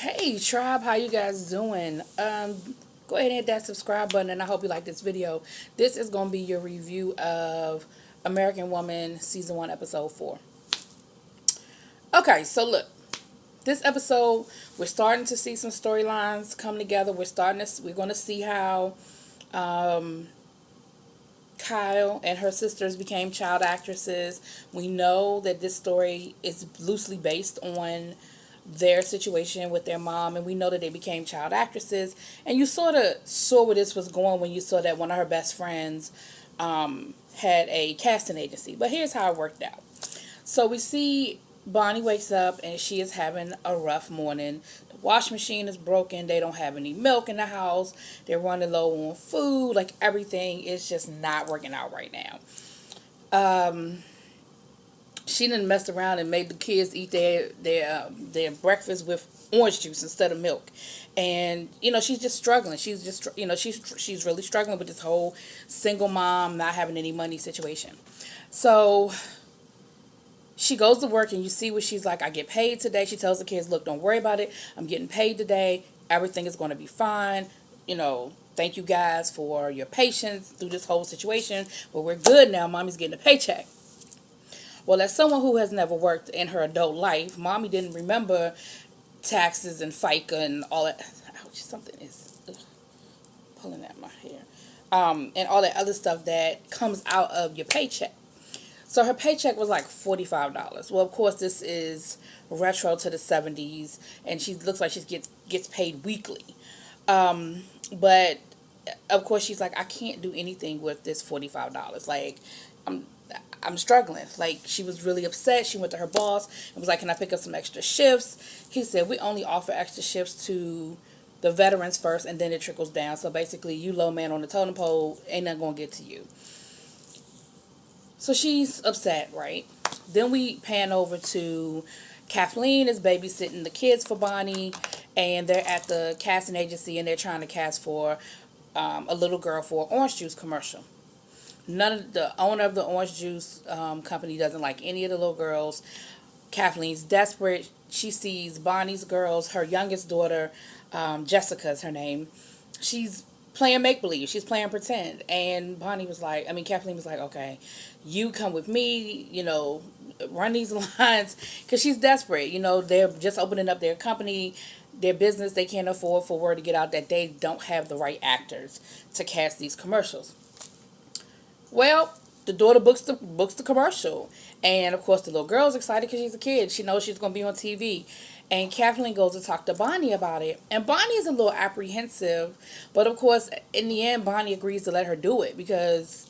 Hey tribe, how you guys doing? Go ahead and hit that subscribe button, and I hope you like this video. This is going to be your review of American Woman Season 1, Episode 4. Okay, so look, this episode, we're starting to see some storylines come together. We're going to see how Kyle and her sisters became child actresses. We know that this story is loosely based on their situation with their mom, and we know that they became child actresses. And you sort of saw where this was going when you saw that one of her best friends had a casting agency. But here's how it worked out. So we see Bonnie wakes up and she is having a rough morning. The wash machine is broken. They don't have any milk in the house. They're running low on food. Like, everything is just not working out right now. She done messed around and made the kids eat their breakfast with orange juice instead of milk. And she's just struggling. She's really struggling with this whole single mom not having any money situation. So she goes to work, and you see what she's like. I get paid today. She tells the kids, look, don't worry about it. I'm getting paid today. Everything is going to be fine. Thank you guys for your patience through this whole situation. But we're good now. Mommy's getting a paycheck. Well, as someone who has never worked in her adult life, Mommy didn't remember taxes and FICA and all that. Ouch, something is pulling at my hair. And all that other stuff that comes out of your paycheck. So her paycheck was like $45. Well, of course, this is retro to the 70s, and she looks like she gets paid weekly. But of course, she's like, I can't do anything with this $45. Like, I'm struggling. Like, she was really upset. She went to her boss and was like, can I pick up some extra shifts? He said, we only offer extra shifts to the veterans first, and then it trickles down. So basically, you low man on the totem pole, ain't nothing gonna get to you. So she's upset, right? Then we pan over to Kathleen is babysitting the kids for Bonnie, and they're at the casting agency, and they're trying to cast for a little girl for an orange juice commercial. None of the owner of the orange juice company doesn't like any of the little girls. Kathleen's desperate. She sees Bonnie's girls, her youngest daughter, Jessica's her name. She's playing make believe. She's playing pretend. And Kathleen was like, okay, you come with me, run these lines, because she's desperate. They're just opening up their company, their business. They can't afford for word to get out that they don't have the right actors to cast these commercials. Well, the daughter books the commercial, and of course the little girl's excited because she's a kid. She knows she's going to be on TV, and Kathleen goes to talk to Bonnie about it, and Bonnie is a little apprehensive, but of course in the end Bonnie agrees to let her do it because,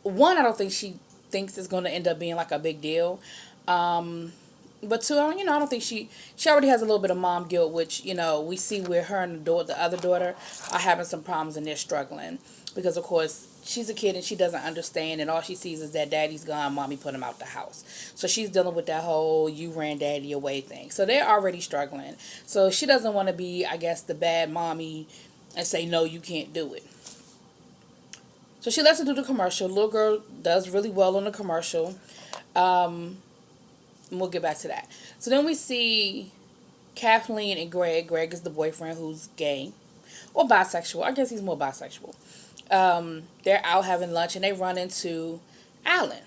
one, I don't think she thinks it's going to end up being like a big deal. But two, I don't think she already has a little bit of mom guilt, which, we see where her and the other daughter are having some problems, and they're struggling because, of course, she's a kid and she doesn't understand, and all she sees is that daddy's gone, mommy put him out the house. So she's dealing with that whole you ran daddy away thing. So they're already struggling. So she doesn't want to be, I guess, the bad mommy and say, no, you can't do it. So she lets her do the commercial. Little girl does really well on the commercial. And we'll get back to that. So then we see Kathleen and Greg. Greg is the boyfriend who's gay or bisexual. I guess he's more bisexual. They're out having lunch, and they run into Alan.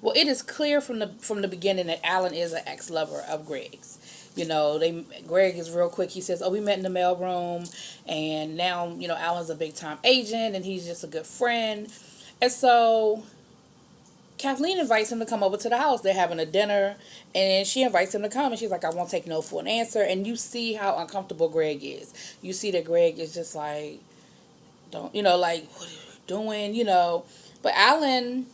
Well, it is clear from the beginning that Alan is an ex-lover of Greg's. Greg is real quick. He says, oh, we met in the mailroom, and now, Alan's a big-time agent, and he's just a good friend. And so Kathleen invites him to come over to the house. They're having a dinner, and she invites him to come, and she's like, I won't take no for an answer. And you see how uncomfortable Greg is. You see that Greg is just like, don't, like, what are you doing, But Alan,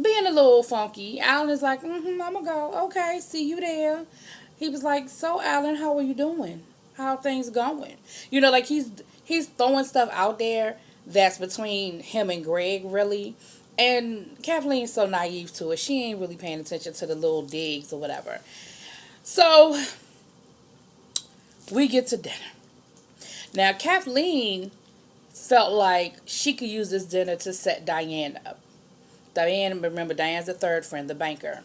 being a little funky, Alan is like, I'm going to go. Okay, see you there. He was like, so, Alan, how are you doing? How are things going? Like, he's throwing stuff out there that's between him and Greg, really. And Kathleen's so naive to it. She ain't really paying attention to the little digs or whatever. So we get to dinner. Now, Kathleen felt like she could use this dinner to set Diane up. Remember, Diane's the third friend, the banker.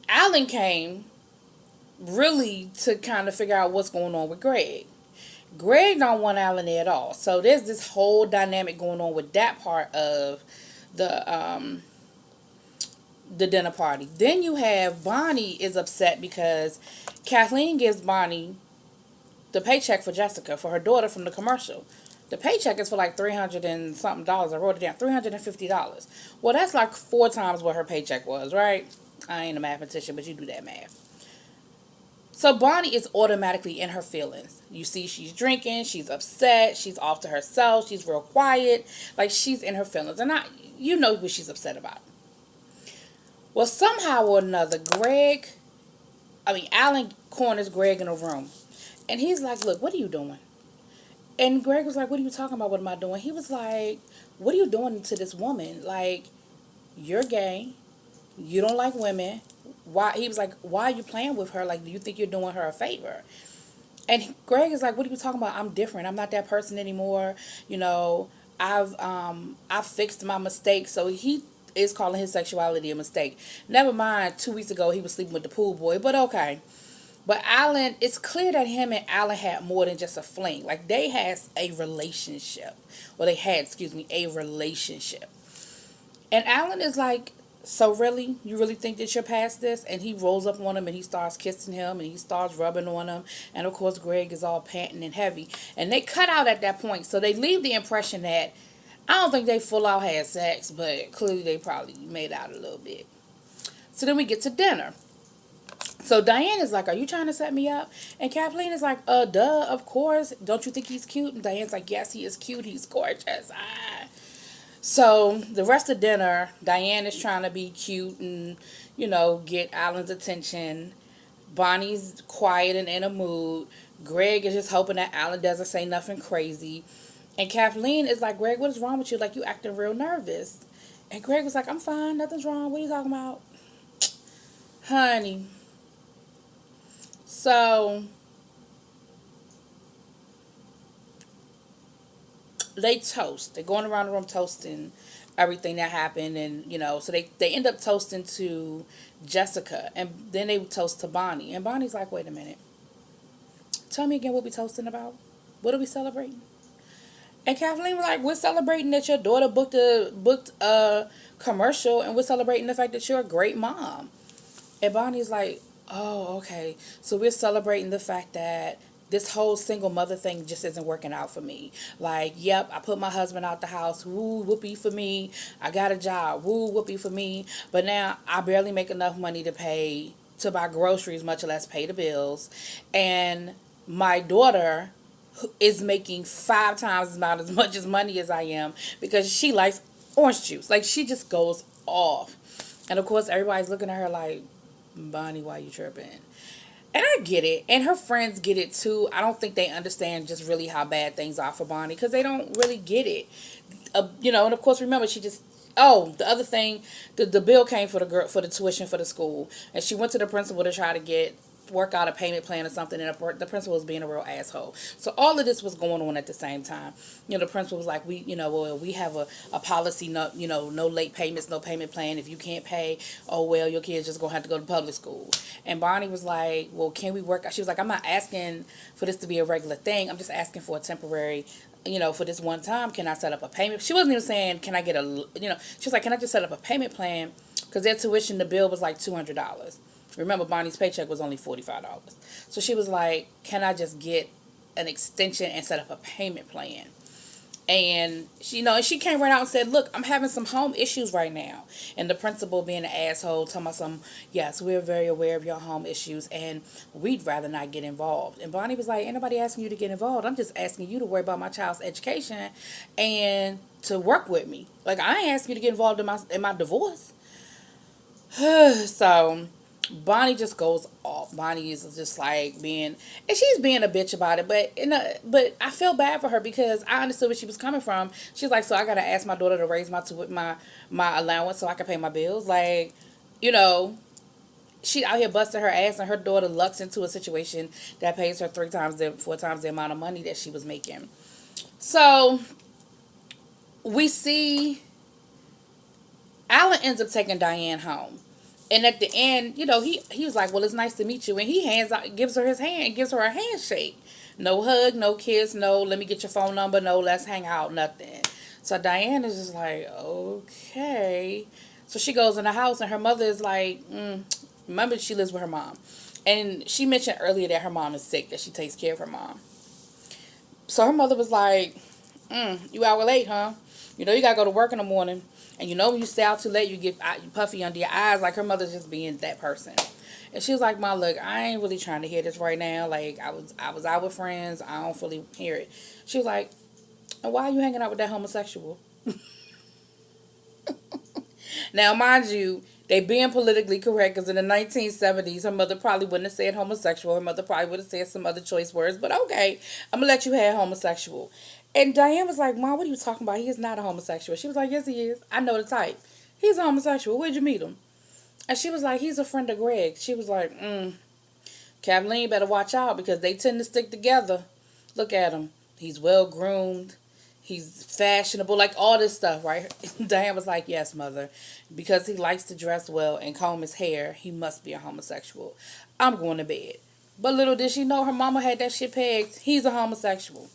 Alan came really to kind of figure out what's going on with Greg. Greg don't want Alan there at all. So there's this whole dynamic going on with that part of the the dinner party. Then you have Bonnie is upset because Kathleen gives Bonnie the paycheck for Jessica for her daughter from the commercial. The paycheck is for like 300 and something dollars. I wrote it down, $350. Well, that's like 4 times what her paycheck was, right? I ain't a mathematician, but you do that math. So Bonnie is automatically in her feelings. You see, she's drinking, she's upset, she's off to herself, she's real quiet, like she's in her feelings, and you know what she's upset about. Well, somehow or another, Alan corners Greg in a room, and he's like, "Look, what are you doing?" And Greg was like, "What are you talking about? What am I doing?" He was like, "What are you doing to this woman? Like, you're gay. You don't like women. Why?" He was like, "Why are you playing with her? Like, do you think you're doing her a favor?" And Greg is like, "What are you talking about? I'm different. I'm not that person anymore. You know, I've fixed my mistake." So he is calling his sexuality a mistake. Never mind, 2 weeks ago he was sleeping with the pool boy, but okay. But Alan, it's clear that him and Alan had more than just a fling. Like they had a relationship. Or they had, excuse me, a relationship. And Alan is like, "So really? You really think that you're past this?" And he rolls up on him and he starts kissing him and he starts rubbing on him. And of course Greg is all panting and heavy. And they cut out at that point. So they leave the impression that I don't think they full out had sex, but clearly they probably made out a little bit. So then we get to dinner. So Diane is like, "Are you trying to set me up?" And Kathleen is like, duh, of course. Don't you think he's cute?" And Diane's like, "Yes, he is cute. He's gorgeous." So the rest of dinner, Diane is trying to be cute and, get Alan's attention. Bonnie's quiet and in a mood. Greg is just hoping that Alan doesn't say nothing crazy. And Kathleen is like, "Greg, what is wrong with you? Like, you acting real nervous." And Greg was like, "I'm fine. Nothing's wrong. What are you talking about?" Honey. So they toast. They're going around the room toasting everything that happened, and so they end up toasting to Jessica, and then they toast to Bonnie. And Bonnie's like, "Wait a minute. Tell me again what we toasting about. What are we celebrating?" And Kathleen was like, "We're celebrating that your daughter booked a commercial, and we're celebrating the fact that you're a great mom." And Bonnie's like, "Oh, okay. So we're celebrating the fact that this whole single mother thing just isn't working out for me. Like, yep, I put my husband out the house. Woo, whoopee for me. I got a job. Woo, whoopee for me. But now I barely make enough money to buy groceries, much less pay the bills. And my daughter is making 5 times about as much as money as I am because she likes orange juice." Like, she just goes off. And of course, everybody's looking at her like, "Bonnie, why you tripping?" And I get it. And her friends get it too. I don't think they understand just really how bad things are for Bonnie because they don't really get it. And of course, remember, she just. Oh, the other thing, the bill came for the girl for the tuition for the school, and she went to the principal to try to work out a payment plan or something, and the principal was being a real asshole. So all of this was going on at the same time. The principal was like, we have a policy, no late payments, no payment plan. If you can't pay, oh well, your kid's just gonna have to go to public school. And Bonnie was like, "Well, can we work?" She was like, "I'm not asking for this to be a regular thing. I'm just asking for a temporary." For this one time, can I set up a payment? She wasn't even saying, can I get she was like, "Can I just set up a payment plan?" Because their tuition, the bill was like $200. Remember, Bonnie's paycheck was only $45. So she was like, "Can I just get an extension and set up a payment plan?" And she came right out and said, "Look, I'm having some home issues right now." And the principal, being an asshole, told me "Yes, we're very aware of your home issues and we'd rather not get involved." And Bonnie was like, "Ain't nobody asking you to get involved. I'm just asking you to worry about my child's education and to work with me. Like, I ain't asking you to get involved in my divorce." So Bonnie just goes off. Bonnie is just like and she's being a bitch about it, but I feel bad for her because I understood where she was coming from. She's like, "So I gotta ask my daughter to raise my allowance so I can pay my bills." Like, you know, she out here busting her ass, and her daughter lucks into a situation that pays her 4 times the amount of money that she was making. So we see Alan ends up taking Diane home. And at the end, he was like, "Well, it's nice to meet you." And he hands out, gives her his hand, gives her a handshake. No hug, no kiss, no let me get your phone number, no let's hang out, nothing. So Diane is just like, okay. So she goes in the house, and her mother is like, remember she lives with her mom, and she mentioned earlier that her mom is sick, that she takes care of her mom. So her mother was like, you out late, huh? You know you gotta go to work in the morning, and you know when you stay out too late, you get puffy under your eyes. Like her mother's just being that person. And she was like, "Ma, look, I ain't really trying to hear this right now. Like I was out with friends. I don't fully hear it." She was like, "Why are you hanging out with that homosexual?" Now, mind you, they being politically correct because in the 1970s, her mother probably wouldn't have said homosexual. Her mother probably would have said some other choice words. But okay, I'm gonna let you have homosexual. And Diane was like, "Mom, what are you talking about? He is not a homosexual." She was like, "Yes, he is. I know the type. He's a homosexual. Where'd you meet him?" And she was like, "He's a friend of Greg." She was like, Kathleen better watch out because they tend to stick together. Look at him. He's well groomed. He's fashionable, like all this stuff, right? Diane was like, "Yes, mother. Because he likes to dress well and comb his hair, he must be a homosexual. I'm going to bed." But little did she know her mama had that shit pegged. He's a homosexual.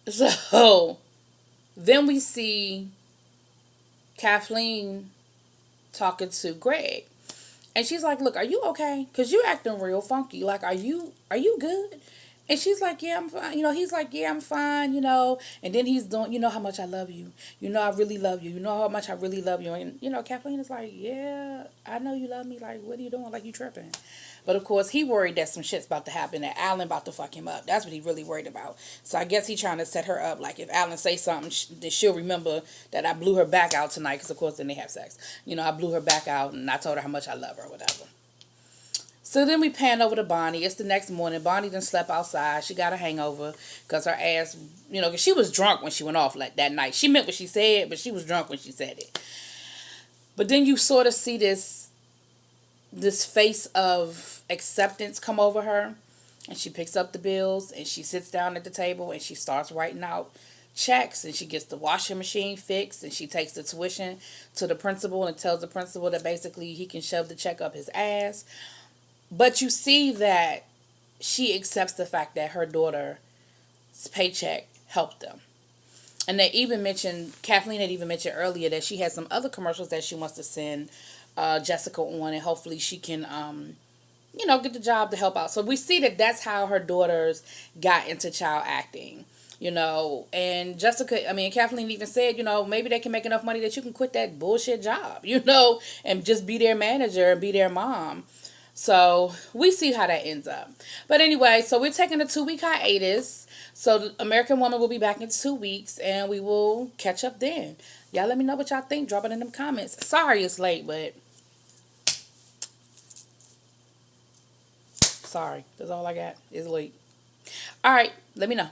So then we see Kathleen talking to Greg. And she's like, "Look, are you okay? Cause you acting real funky. Like, are you good?" And she's like, "Yeah, I'm fine." He's like, "Yeah, I'm fine." And then he's doing, "You know how much I love you. You know I really love you. You know how much I really love you." And Kathleen is like, "Yeah, I know you love me. Like, what are you doing? Like, you tripping?" But of course, he worried that some shit's about to happen. That Alan about to fuck him up. That's what he really worried about. So I guess he trying to set her up. Like, if Alan say something, then she'll remember that I blew her back out tonight. Because of course, then they have sex. I blew her back out and I told her how much I love her, or whatever. So then we pan over to Bonnie. It's the next morning. Bonnie done slept outside. She got a hangover because her ass, because she was drunk when she went off like that night. She meant what she said, but she was drunk when she said it. But then you sort of see this face of acceptance come over her, and she picks up the bills and she sits down at the table and she starts writing out checks, and she gets the washing machine fixed, and she takes the tuition to the principal and tells the principal that basically he can shove the check up his ass. But you see that she accepts the fact that her daughter's paycheck helped them. And Kathleen had even mentioned earlier that she has some other commercials that she wants to send Jessica on, and hopefully she can, get the job to help out. So we see that that's how her daughters got into child acting. And Kathleen even said, maybe they can make enough money that you can quit that bullshit job, and just be their manager and be their mom. So we see how that ends up. But anyway, so we're taking a 2 week hiatus. So the American Woman will be back in 2 weeks and we will catch up then. Y'all let me know what y'all think. Drop it in them comments. Sorry it's late, but sorry. That's all I got. It's late. All right, let me know.